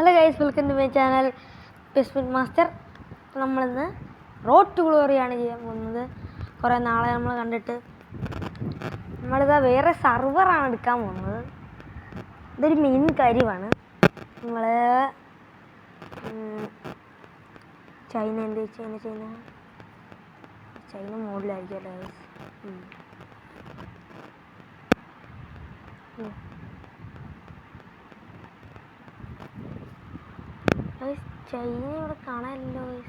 Hello guys, welcome to my channel spin master. നമ്മളിന്ന് road to ഗ്ലോറിയാണ് ചെയ്യാൻ പോകുന്നത്. കുറേ നാളെ നമ്മൾ കണ്ടിട്ട് നമ്മളിതാ വേറെ സർവറാണ് എടുക്കാൻ പോകുന്നത്. ഇതൊരു മെയിൻ കാര്യമാണ്. നമ്മൾ ചൈന മോഡിലായിരിക്കുമല്ലോ ഗൈസ്. ചൈന ഇവിടെ കാണാനില്ലല്ലോ ഗൈസ്.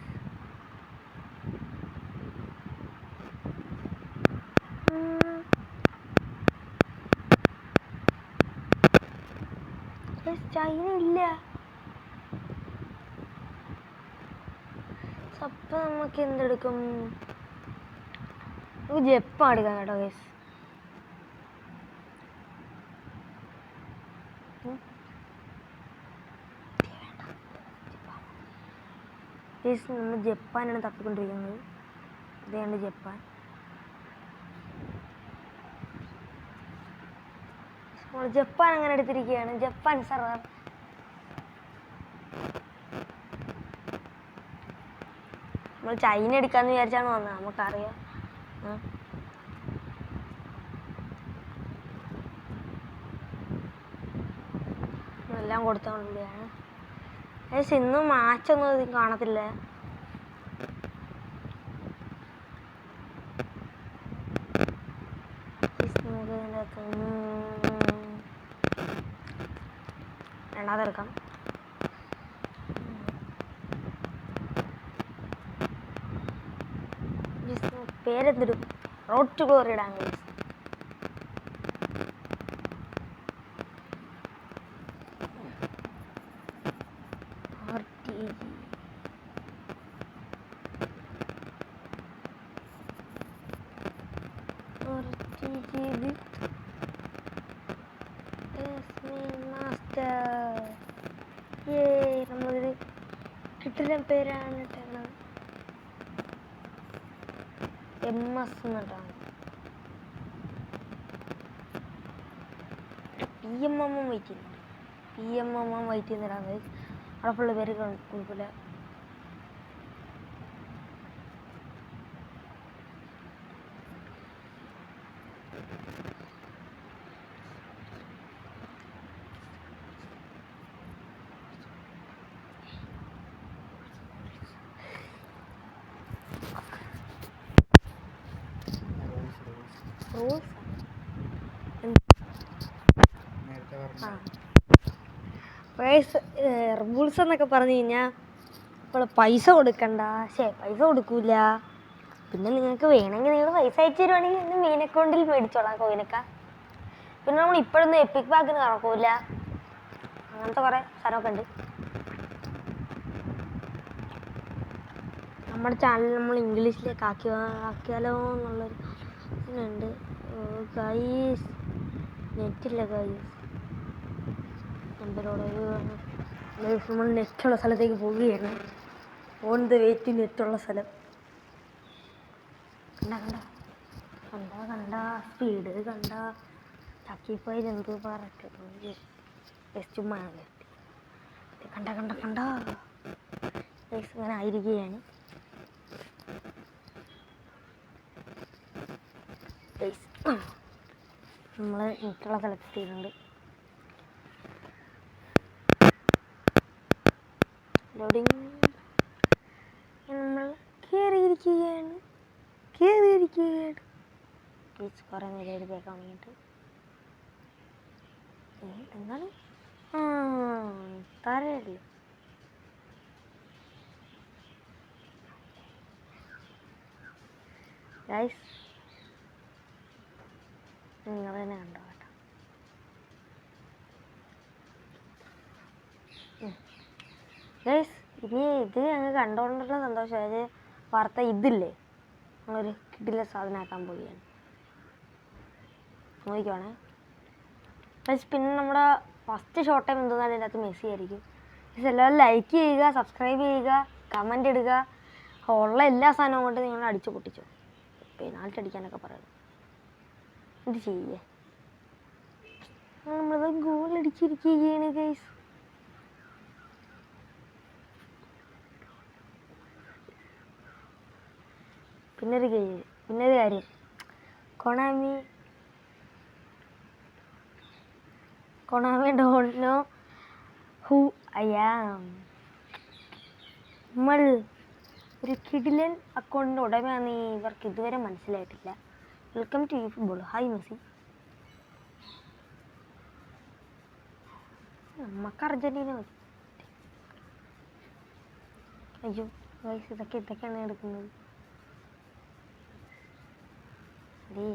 ചൈന ഇല്ല. അപ്പം നമുക്ക് എന്തെടുക്കും? നമുക്ക് ജപ്പാൻ എടുക്കാം കേട്ടോ ഗൈസ്. നമ്മൾ ജപ്പാനാണ് തപ്പിക്കൊണ്ടിരിക്കുന്നത്. ഇതാണ് ജപ്പാൻ. നമ്മൾ ജപ്പാൻ അങ്ങനെ എടുത്തിരിക്കുകയാണ്. Japan server. നമ്മൾ ചൈന എടുക്കാന്ന് വിചാരിച്ചാണ് വന്നത്. നമുക്കറിയാം. എല്ലാം കൊടുത്തോണ്ടിരിക്കുകയാണ്. ഇന്നും മാച്ചൊന്നും അധികം കാണത്തില്ല. രണ്ടാമതെടുക്കാം. പേരെന്തിടും? റോഡ് ടു ഗ്ലോറി ഇടാൻ ഗൈസ്. നമ്മളൊരു കിട്ടുന്ന പേരാണ് ഇട്ടത്. MS എന്നിട്ടാണ്. PMM വെയിറ്റ് ചെയ്യുന്നുണ്ട്. PMM വെയിറ്റ് ചെയ്യുന്നിടാൻ അവിടെ ഫുള്ള് പേര് കൊടുക്കില്ല. റൂൾസ് എന്നൊക്കെ പറഞ്ഞു കഴിഞ്ഞാൽ ഇപ്പോൾ പൈസ കൊടുക്കണ്ട. പൈസ കൊടുക്കൂല. പിന്നെ നിങ്ങൾക്ക് വേണമെങ്കിൽ നിങ്ങൾ പൈസ അയച്ചു തരുവാണെങ്കിൽ ഇന്ന് മെയിൻ അക്കൗണ്ടിൽ മേടിച്ചോളാം കോയിനൊക്കെ. പിന്നെ നമ്മൾ ഇപ്പോഴൊന്നും എപ്പിക് പാക്കിന് നടക്കൂല. അങ്ങനത്തെ കുറേ സാധനമൊക്കെ ഉണ്ട്. നമ്മുടെ ചാനൽ നമ്മൾ ഇംഗ്ലീഷിലേക്ക് ആക്കിയാലോ എന്നുള്ളൊരു ഉണ്ട് ഗൈസ്. നെറ്റില്ല ഗൈസ്. നമ്പരോട് നമ്മൾ നെറ്റുള്ള സ്ഥലത്തേക്ക് പോവുകയാണ്. ഓൺ ദ വേ ടു നെറ്റുള്ള സ്ഥലം. കണ്ട സ്പീഡ് കണ്ട ചക്കിപ്പോയി എന്ത് പറക്കുന്നത്. ചുമ്മാ കണ്ട ഇങ്ങനെ ആയിരിക്കുകയാണ്. നമ്മൾ നെറ്റുള്ള സ്ഥലത്തെത്തിയിട്ടുണ്ട്. ലോഡിങ്. നമ്മൾ കയറിയിരിക്കുകയാണ്. കുറേ നേരം കേൾക്കാൻ വേണ്ടിയിട്ട്. എന്താണ് താരല്ലേ? ഗൈസ് നിങ്ങൾ തന്നെ കണ്ടോ കേട്ടോ. ഗൈസ് ഇനി ഇത് ഞങ്ങൾ കണ്ടുകൊണ്ടുള്ള സന്തോഷം. അതായത് വാർത്ത ഇതില്ലേ, ഞങ്ങളൊരു കിടില സാധനമാക്കാൻ പോവുകയാണ്. നോക്കിക്കോണേ ഗൈസ്. പിന്നെ നമ്മുടെ ഫസ്റ്റ് ഷോർട്ട് ടൈം എന്തെന്നാലും ഇതിനകത്ത് മെസ്സി ആയിരിക്കും. എല്ലാവരും ലൈക്ക് ചെയ്യുക, സബ്സ്ക്രൈബ് ചെയ്യുക, കമൻ്റ് ഇടുക. ഉള്ള എല്ലാ സാധനവും കൊണ്ട് നിങ്ങൾ അടിച്ചു പൊട്ടിച്ചു. പെനാൾട്ടി അടിക്കാനൊക്കെ പറയുന്നത് ഇത് ചെയ്യേ. നമ്മളത് ഗോൾ അടിച്ചിരിക്കുകയാണ് ഗൈസ്. പിന്നൊരു കാര്യം Konami don't know who I am. നമ്മൾ ഒരു കിടിലൻ അക്കൗണ്ടിൻ്റെ ഉടമയാണെന്ന് ഇവർക്ക് ഇതുവരെ മനസ്സിലായിട്ടില്ല. Welcome to football. Hi Messi. നമുക്ക് അർജൻറ്റീന മതി. അയ്യോ ഗൈസ്, ഇതൊക്കെയാണ് എടുക്കുന്നത്. അതേ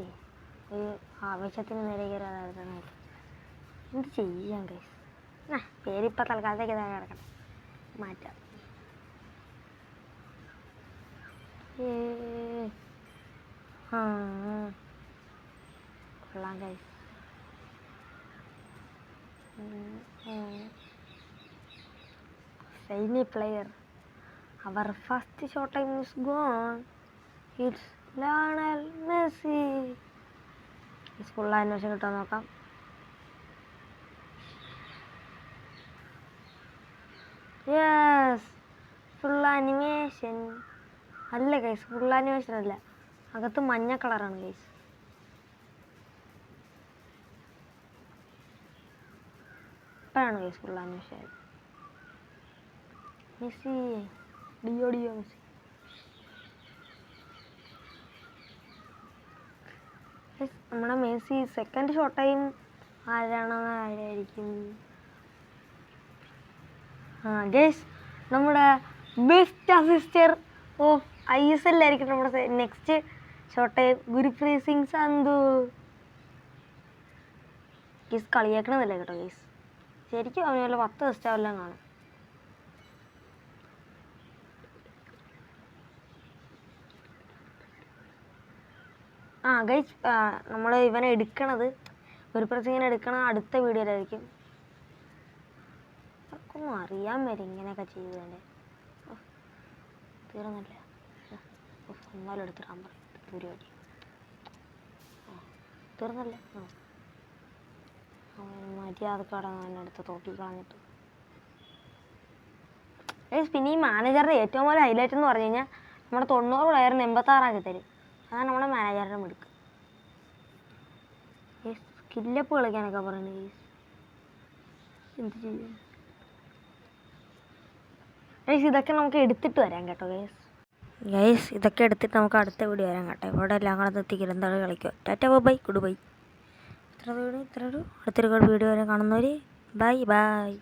ഒരു ആവേശത്തിന് നേരെ കയറാതെ എന്ത് ചെയ്യാം ഗൈസ്. പേരിപ്പോൾ തൽക്കാലത്തേക്ക് ഇതാ കിടക്കണം, മാറ്റാം. കൊള്ളാം guys. Shiny player. Our first shot time is gone. It's Lionel Messi. Full animation കിട്ടാൻ നോക്കാം. യെസ്, ഫുൾ ആനിമേഷൻ അല്ല ഗൈസ്, ഫുൾ ആനിമേഷൻ അല്ല, അകത്ത് മഞ്ഞ കളറാണ് ഗൈസ്. ഇപ്പോഴാണ് ഗൈസ് ഫുൾ ആനിമേഷൻ. മെസ്സി ഡിയോ മെസ്സി. നമ്മുടെ മെസ്സി സെക്കൻഡ് ഷോട്ട് ടൈം ആരായിരിക്കും? ഗൈസ്, നമ്മുടെ ബെസ്റ്റ് അസിസ്റ്റർ ഓഫ് ISL ആയിരിക്കും നമ്മുടെ next shot time Gurpreet Singh Sandhu. Guys കളിയാക്കണമെന്നില്ല കേട്ടോ ഗൈസ്, ശരിക്കും അവന് വല്ല 10 അസിസ്റ്റെല്ലാം കാണും. ഗൈസ്, നമ്മൾ ഇവനെ എടുക്കണത് ഗുരുപ്രീത് സിംഗിനെ എടുക്കണത് അടുത്ത വീഡിയോയിലായിരിക്കും. അവർക്കൊന്നും അറിയാൻ വരും ഇങ്ങനെയൊക്കെ ചെയ്തതല്ലേ. തീർന്നില്ല, എന്നാലും എടുത്തിടാൻ പറയും പരിപാടി. തീർന്നല്ലേ. മര്യാദക്കാടാണ് അവനെടുത്ത് തോട്ടി കളഞ്ഞിട്ട്. പിന്നെ ഈ മാനേജറിൻ്റെ ഏറ്റവും വലിയ ഹൈലൈറ്റ് എന്ന് പറഞ്ഞു കഴിഞ്ഞാൽ നമ്മുടെ 90 പ്ലെയറിന് 86 തരും. അതാണ് നമ്മുടെ മാനേജറിൻ്റെ മിടുക്ക്. സ്കില്ലപ്പ് കളിക്കാനൊക്കെ പറയുന്നത് എന്ത് ചെയ്യും ഗൈസ്. ഇതൊക്കെ നമുക്ക് എടുത്തിട്ട് വരാം കേട്ടോ ഗൈസ്. ഇതൊക്കെ എടുത്തിട്ട് നമുക്ക് അടുത്ത വീഡിയോ വരാം കേട്ടോ. ഇവിടെ എല്ലാം കൂടെ എത്തിക്കില്ല, എന്താണ് കളിക്കുക. Tata bye good bye. ഇത്ര അടുത്തൊരു വീഡിയോ വരെ കാണുന്നവർ ബൈ ബൈ.